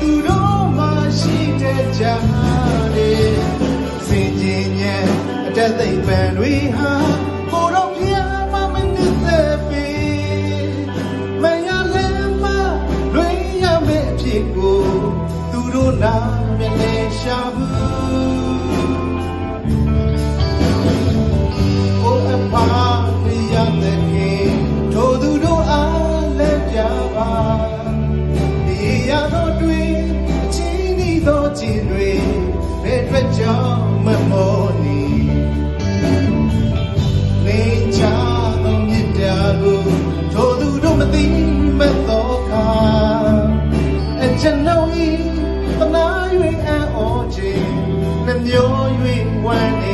သူတို့မှရှိတဲ့ကြားတဲ့စင်ကြင်ညံအတက်သိပ်ပံတွေဟာကိုတော့ဖျားမမနစ်သက်ပေမရလဲမလွင်ရမယ့်အဖြစ်ကိုသူတို့နာမျက်နှာရှာဘူးကိုအဖာရတဲ့ခင်ထိုသူတို့အားလည်းပြပါဒီရတော့တွေအချင်းဤသောခြင်းတွေဘယ်အတွက်ကြောင့်မမောနေနေချသောမြတ်တာကိုထိုသူတို့မသိမဲ့တော့ခါအကျွန်ုပ်ဤပနာ၍အံ့ဩခြင်းနှမျော၍ဝမ်းနေ